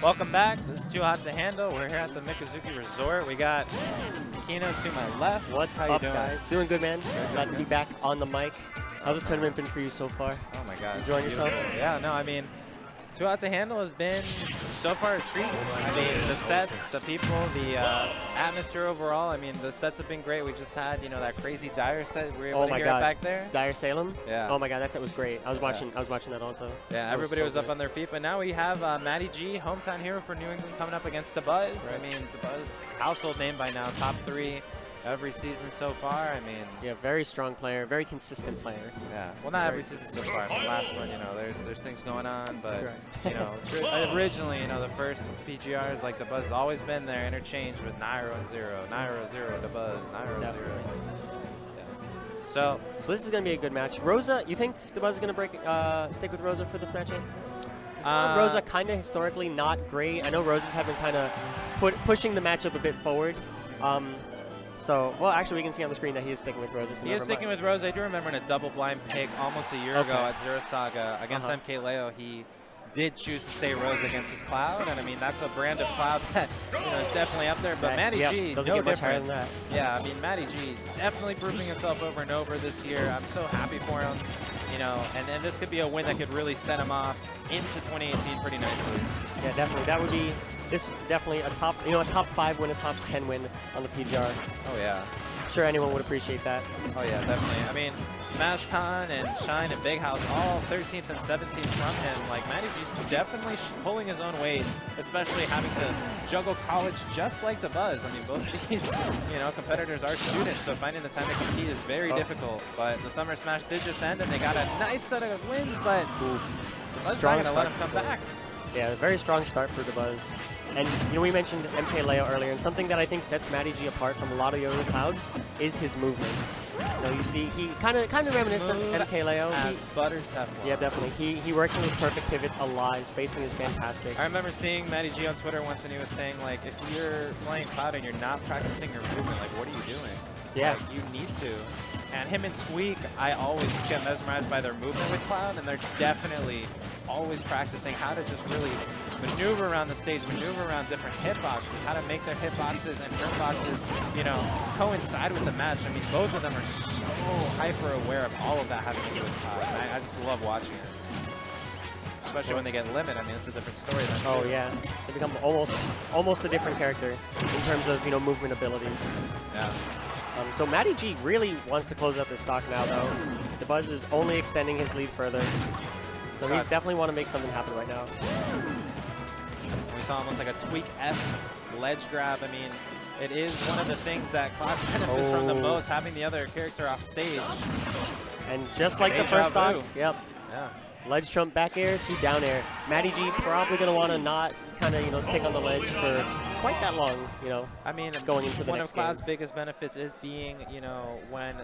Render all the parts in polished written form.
Welcome back. This is Too Hot to Handle. We're here at the Miccosukee Resort. We got Kino to my left. What's up, guys? Doing good, man. Glad to be back on the mic. How's this tournament been for you so far? Oh my God. Enjoying yourself? Yeah, no, I mean, Too Hot to Handle has been so far a treat. I mean, the sets, the people, the atmosphere overall. I mean, the sets have been great. We just had, you know, that crazy Dire set. We were able to hear it back there. Dire Salem? Yeah. Oh my God, that set was great. I was watching that also. Yeah, everybody was up on their feet. But now we have MattyG, hometown hero for New England, coming up against Dabuz. Right. I mean, Dabuz, household name by now, top 3 every season so far. I mean, yeah, very strong player, very consistent player. Yeah, well, not every season so far. The last one, you know, there's things going on, but right. you know, originally, you know, the first PGRs, like Dabuz has always been there, interchanged with Nairo and Zero, Nairo Zero, Dabuz, Nairo Zero. Yeah. So this is gonna be a good match. Rosa, you think Dabuz is gonna stick with Rosa for this matchup? Rosa kind of historically not great. I know Rosas have been kind of pushing the matchup a bit forward. So, well, actually, we can see on the screen that he is sticking with Rosa. So he is sticking with Rosa. I do remember in a double-blind pick almost a year ago at Zero Saga against MK Leo, he did choose to stay Rosa against his Cloud. And, I mean, that's a brand of Cloud that, you know, is definitely up there. But MattyG, doesn't no get much different. higher than that. Yeah, I mean, MattyG definitely proving himself over and over this year. I'm so happy for him. You know, and this could be a win that could really set him off into 2018 pretty nicely. Yeah, definitely. That would be definitely a top 5 win, a top 10 win on the PGR. Oh yeah. I'm sure anyone would appreciate that. Oh yeah, definitely. I mean, SmashCon and Shine and Big House, all 13th and 17th from him. Like, MattyG's definitely pulling his own weight, especially having to juggle college just like Dabuz. I mean, both of these, you know, competitors are students, so finding the time to compete is very difficult. But the Summer Smash did just end, and they got a nice set of wins, but Dabuz not gonna let him come back. Yeah, a very strong start for Dabuz. And, you know, we mentioned MK Leo earlier, and something that I think sets MattyG apart from a lot of the other Clouds is his movements. You know, you see, he kind of reminiscent of MK Leo. Butter Teflon. Yeah, definitely. He works on those perfect pivots a lot. His spacing is fantastic. I remember seeing MattyG on Twitter once, and he was saying, like, if you're playing Cloud and you're not practicing your movement, like, what are you doing? Yeah. Like, you need to. And him and Tweak, I always just get mesmerized by their movement with Cloud, and they're definitely always practicing how to just really maneuver around the stage, maneuver around different hitboxes, how to make their hitboxes and turnboxes, you know, coincide with the match. I mean, both of them are so hyper aware of all of that having to do with Cloud. And I just love watching it. Especially when they get limit. I mean, it's a different story then too. Oh yeah, they become almost a different character in terms of, you know, movement abilities. Yeah. So MattyG really wants to close out this stock now, though. Dabuz is only extending his lead further. So he's definitely want to make something happen right now. We saw almost like a Tweak-esque ledge grab. I mean, it is one of the things that Cloud benefits from the most, having the other character off stage. And just like the first stock, Yeah. Ledge jump back air to down air. MattyG probably going to want to not kind of, you know, stick on the ledge for quite that long, you know. I mean, going into the one next of Cloud's biggest benefits is being, you know, when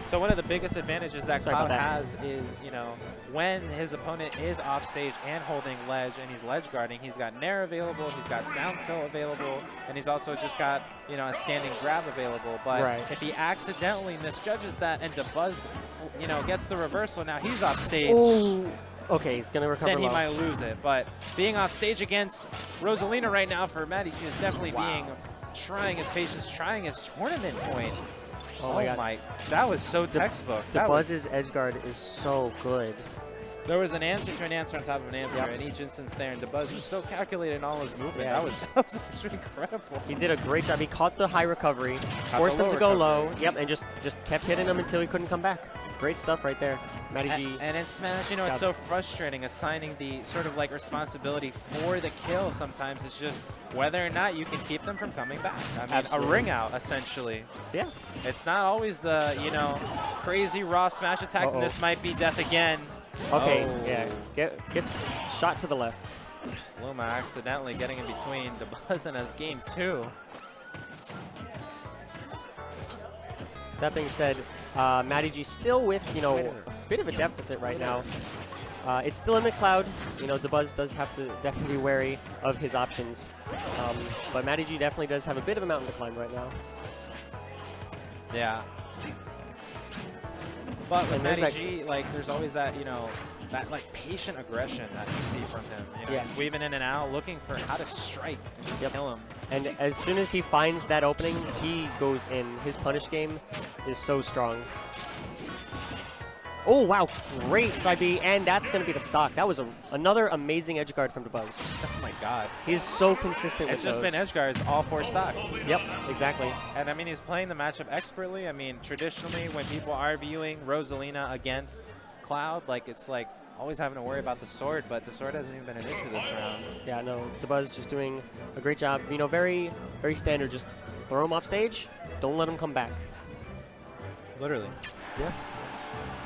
so one of the biggest advantages that Cloud has is, you know, when his opponent is off stage and holding ledge and he's ledge guarding, he's got Nair available, he's got down tilt available, and he's also just got, you know, a standing grab available. But if he accidentally misjudges that and Dabuz, you know, gets the reversal, now he's off stage. Okay, he's going to recover then he might lose it. But being off stage against Rosalina right now for MattyG is definitely trying his patience, trying his tournament point. Oh my God. That was so textbook. Dabuz's edge guard is so good. There was an answer to an answer on top of an answer in each instance there, and Dabuz was so calculated in all his movement. Yeah. That was actually incredible. He did a great job. He caught the high recovery, forced him to go low, and just kept hitting him until he couldn't come back. Great stuff right there. MattyG. And in Smash, you know, it's so frustrating assigning the sort of like responsibility for the kill sometimes. It's just whether or not you can keep them from coming back. I mean, a ring out, essentially. Yeah. It's not always the, you know, crazy raw Smash attacks, and this might be death again. Okay, yeah. Gets shot to the left. Luma accidentally getting in between Dabuz and his game 2. That being said, MattyG still with, you know, a bit of a deficit right now. It's still in the Cloud. You know, Dabuz does have to definitely be wary of his options. But MattyG definitely does have a bit of a mountain to climb right now. Yeah. But with MattyG, like, there's always that, you know, that like patient aggression that you see from him. You know, he's weaving in and out, looking for how to strike and just kill him. And as soon as he finds that opening, he goes in. His punish game is so strong. Oh, wow. Great side B, and that's going to be the stock. That was another amazing edge guard from Dabuz. Oh, my God. He's so consistent with those. It's just been edge guards, all 4 stocks. Yep, exactly. And, I mean, he's playing the matchup expertly. I mean, traditionally, when people are viewing Rosalina against Cloud, like, it's like always having to worry about the sword, but the sword hasn't even been an issue this round. Yeah, no, Dabuz just doing a great job. You know, very, very standard. Just throw him off stage. Don't let him come back. Literally. Yeah.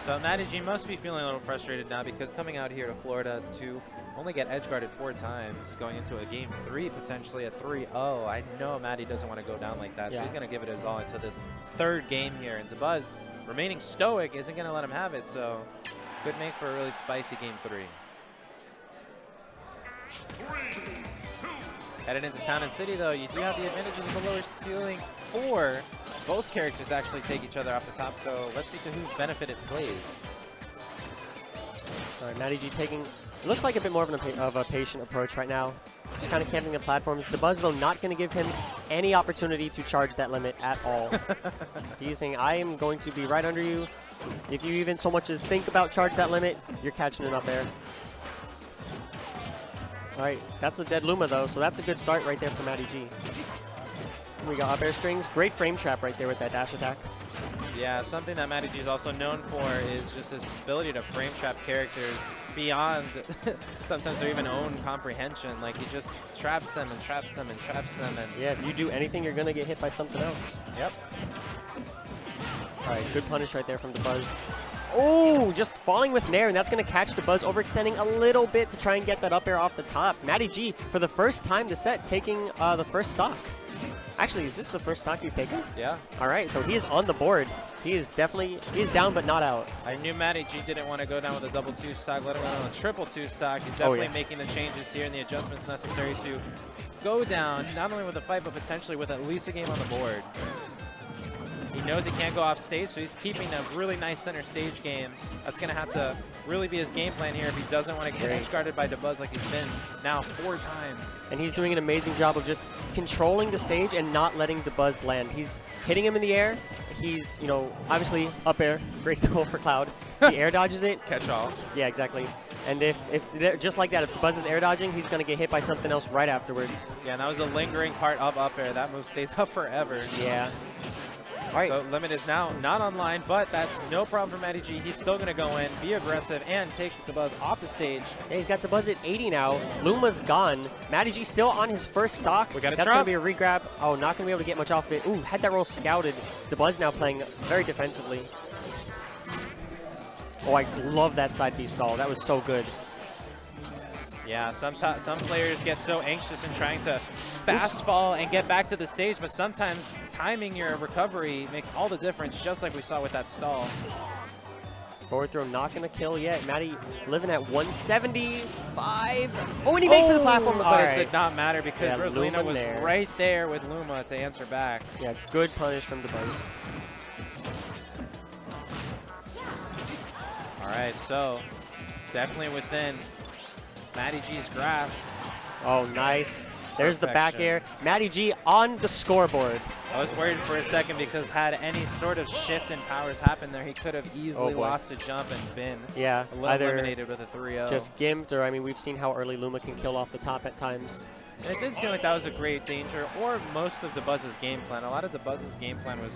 So MattyG must be feeling a little frustrated now because coming out here to Florida to only get edge guarded 4 times, going into a game 3, potentially a 3-0. I know Matty doesn't want to go down like that, so he's going to give it his all into this 3rd game here. And Dabuz, remaining stoic, isn't going to let him have it, so could make for a really spicy game 3. Headed into Town and City, though, you do have the advantage of the lower ceiling 4. Both characters actually take each other off the top, so let's see to whose benefit it plays. All right, MattyG taking, it looks like a bit more of a patient approach right now. Just kind of camping the platforms. Dabuz, though, not going to give him any opportunity to charge that limit at all. He's saying, I am going to be right under you. If you even so much as think about charge that limit, you're catching it up there. All right, that's a dead Luma, though, so that's a good start right there for MattyG. We got up air strings. Great frame trap right there with that dash attack. Yeah, something that MattyG is also known for is just his ability to frame trap characters beyond sometimes their even own comprehension. Like, he just traps them and traps them and traps them. And yeah, if you do anything, you're going to get hit by something else. Yep. All right, good punish right there from Dabuz. Oh, just falling with Nair, and that's going to catch Dabuz, overextending a little bit to try and get that up air off the top. MattyG, for the first time this set, taking the first stock. Actually, is this the first stock he's taken? Yeah. All right, so he is on the board. He is definitely, he's down but not out. I knew MattyG didn't want to go down with a double 2 stock, let alone a triple 2 stock. He's definitely making the changes here and the adjustments necessary to go down, not only with a fight, but potentially with at least a game on the board. He knows he can't go off stage, so he's keeping a really nice center stage game. That's going to have to really be his game plan here if he doesn't want to get edge guarded by Dabuz like he's been now 4 times. And he's doing an amazing job of just controlling the stage and not letting Dabuz land. He's hitting him in the air. He's, you know, obviously up air, great tool for Cloud. He air dodges it. Catch all. Yeah, exactly. And if just like that, if Dabuz is air dodging, he's going to get hit by something else right afterwards. Yeah, and that was a lingering part of up air. That move stays up forever. Yeah. All right. So limit is now not online, but that's no problem for MattyG. He's still going to go in, be aggressive, and take Dabuz off the stage. Yeah, he's got Dabuz at 80 now. Luma's gone. MattyG still on his first stock. We got a That's going to be a regrab. Oh, not going to be able to get much off it. Ooh, had that roll scouted. Dabuz now playing very defensively. Oh, I love that side B stall. That was so good. Yeah, some players get so anxious in trying to fast fall and get back to the stage, but sometimes timing your recovery makes all the difference, just like we saw with that stall. Forward throw not going to kill yet. Matty living at 175. Oh, and he makes it to the platform. But it did not matter because Rosalina was there. right there with Luma to answer back. Yeah, good punish from Dabuz. All right, so definitely within MattyG's grasp. Oh, nice. There's the back air. MattyG on the scoreboard. I was worried for a second because had any sort of shift in powers happened there, he could have easily lost a jump and been eliminated with a 3-0. Just gimped, or I mean, we've seen how early Luma can kill off the top at times. And it did seem like that was a great danger, or most of Dabuz's game plan. A lot of Dabuz's game plan was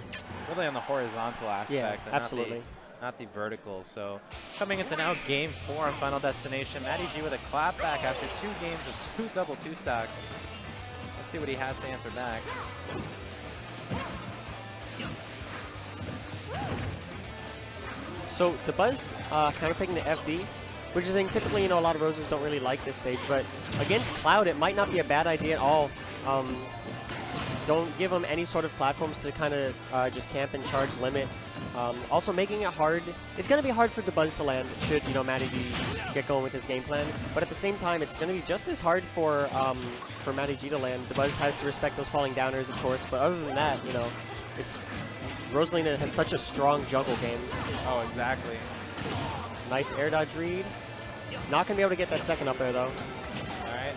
really on the horizontal aspect. Yeah, absolutely. Not the vertical. So coming into now game 4 on Final Destination, MattyG with a clap back after 2 games of 2 double 2 stocks. Let's see what he has to answer back. So Dabuz kind of picking the FD, which is saying typically, you know, a lot of Rosers don't really like this stage, but against Cloud, it might not be a bad idea at all. Don't give him any sort of platforms to kind of just camp and charge limit. Also making it hard. It's going to be hard for Dabuz to land should, you know, MattyG get going with his game plan. But at the same time, it's going to be just as hard for MattyG to land. Dabuz has to respect those falling downers, of course. But other than that, you know, Rosalina has such a strong juggle game. Oh, exactly. Nice air dodge read. Not going to be able to get that second up there, though. All right.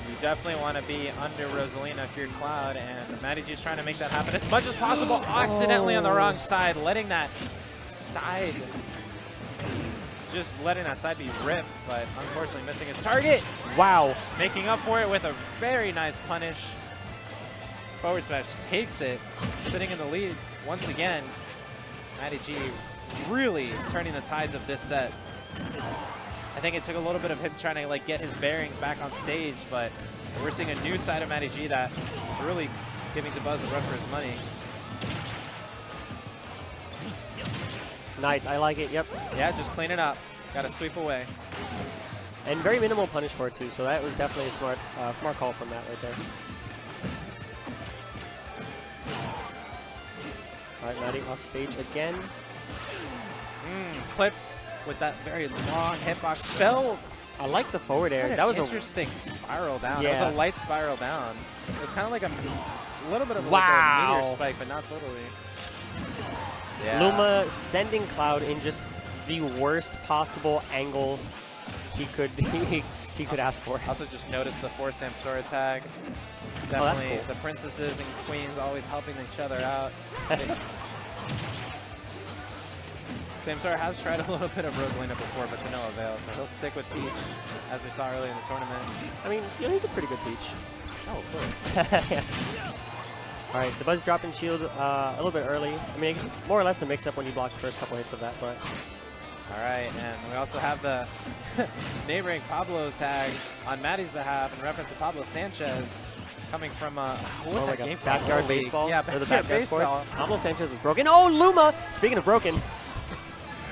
You definitely want to be under Rosalina if you're Cloud, and MattyG is trying to make that happen as much as possible. Accidentally on the wrong side, letting that side be ripped, but unfortunately missing his target. Wow. Making up for it with a very nice punish. Forward smash takes it, sitting in the lead once again. MattyG really turning the tides of this set. I think it took a little bit of him trying to like get his bearings back on stage, but we're seeing a new side of MattyG that is really giving Dabuz a run for his money. Nice, I like it, yep. Yeah, just clean it up. Got to sweep away. And very minimal punish for it too, so that was definitely a smart call from that right there. All right, Matty off stage again. Clipped with that very long hitbox spell. I like the forward air. What That was an interesting spiral down. Yeah. That was a light spiral down. It was kind of like a little bit of like Wow. a meteor spike, but not totally. Yeah. Luma sending Cloud in just the worst possible angle he could he could ask for. Also just noticed the 4 Samsora tag. that's Definitely cool. the princesses and queens always helping each other out. Samsora has tried a little bit of Rosalina before, but to no avail, so he'll stick with Peach, as we saw earlier in the tournament. I mean, you know, he's a pretty good Peach. Oh, of course. All right, Dabuz dropping shield a little bit early. I mean, it's more or less a mix-up when you block the first couple hits of that, but... All right, and we also have the neighboring Pablo tag on Matty's behalf in reference to Pablo Sanchez coming from, what was that game? Backyard baseball? Yeah, or the backyard backyard baseball. sports. Pablo Sanchez was broken. Oh, Luma! Speaking of broken.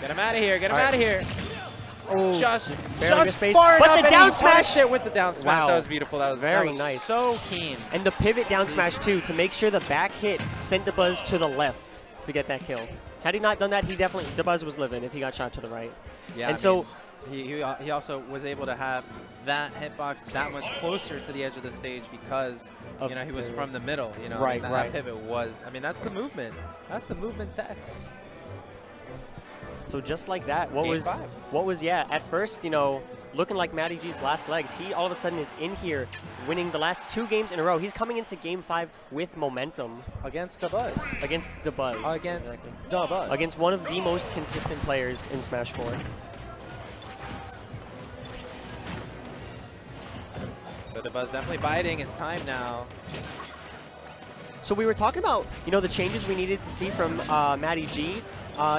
Get him out of here, get him All right. out of here. Oh, Just barely missed space. far But enough, the and down he smash! punished it with the down smash. Wow. That was beautiful. That was Very nice. So keen. And the pivot down smash, too, to make sure the back hit sent Dabuz to the left to get that kill. Had he not done that, Dabuz was living if he got shot to the right. Yeah, And so... he also was able to have that hitbox that much closer to the edge of the stage because, Of you know, he was the- from the middle. You know, Right, that right. pivot was, I mean, that's the movement. That's the movement tech. So just like that, Game 5. yeah, at first, you know, looking like MattyG's last legs, he all of a sudden is in here winning the last 2 games in a row. He's coming into game 5 with momentum. Against Dabuz. Against Dabuz. Against Dabuz. Against one of the most consistent players in Smash 4. So Dabuz definitely biding his time now. So we were talking about, you know, the changes we needed to see from MattyG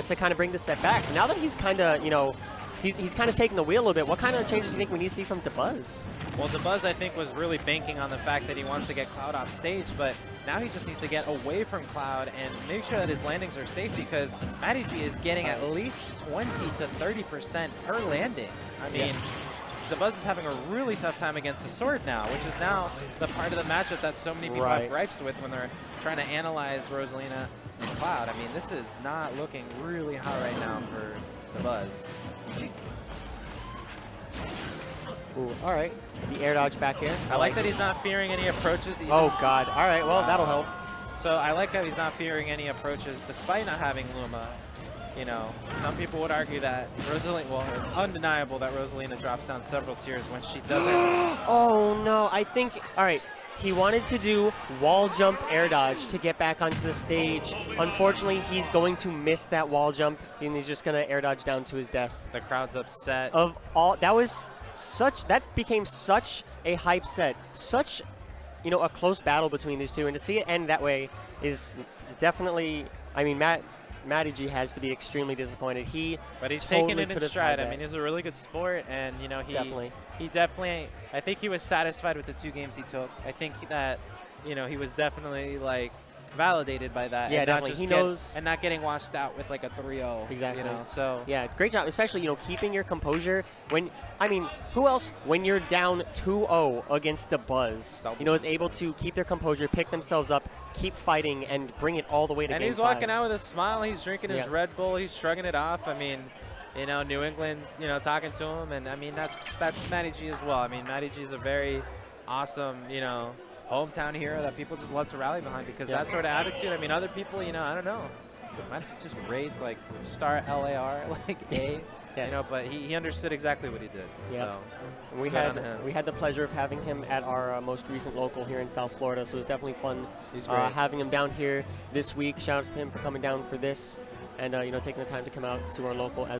to kind of bring this set back. Now that he's kind of, you know, he's kind of taking the wheel a little bit, what kind of changes do you think we need to see from Dabuz? Well, Dabuz, I think, was really banking on the fact that he wants to get Cloud off stage, but now he just needs to get away from Cloud and make sure that his landings are safe because MattyG is getting at least 20 to 30% per landing. I mean, Dabuz is having a really tough time against the sword now, which is now the part of the matchup that so many people have gripes with when they're trying to analyze Rosalina and Cloud. I mean, this is not looking really hot right now for Dabuz. Ooh, all right. The air dodge back in. I like that he's not fearing any approaches either. Oh, God. All right, well, that'll help. So I like how he's not fearing any approaches despite not having Luma. You know, some people would argue that Rosalina, well, it's undeniable that Rosalina drops down several tiers when she doesn't. Oh, no. I think, all right, he wanted to do wall jump air dodge to get back onto the stage. Unfortunately, he's going to miss that wall jump, and he's just going to air dodge down to his death. The crowd's upset. Of all, that became such a hype set, such, you know, a close battle between these two, and to see it end that way is definitely, I mean, MattyG has to be extremely disappointed. But he's totally taking it in could have stride. had I mean, he's a really good sport, and you know, he Definitely. I think he was satisfied with the 2 games he took. I think that, you know, he was definitely like validated by that. Yeah, and definitely. He knows, and not getting washed out with like a 3-0. Exactly. You know, so yeah, great job, especially, you know, keeping your composure when, I mean, who else when you're down 2-0 against Dabuz, you know, is able to keep their composure, pick themselves up, keep fighting, and bring it all the way to and game he's 5. walking out with a smile. He's drinking his Red Bull. He's shrugging it off. I mean, you know, New England's, you know, talking to him, and I mean, that's MattyG as well. I mean, MattyG is a very awesome, you know, hometown hero that people just love to rally behind because that sort of attitude. I mean, other people, you know, I don't know. Might have just rage like star LAR, like A. You know, but he understood exactly what he did. So we had the pleasure of having him at our most recent local here in South Florida, so it was definitely fun having him down here this week. Shout outs to him for coming down for this and you know, taking the time to come out to our local as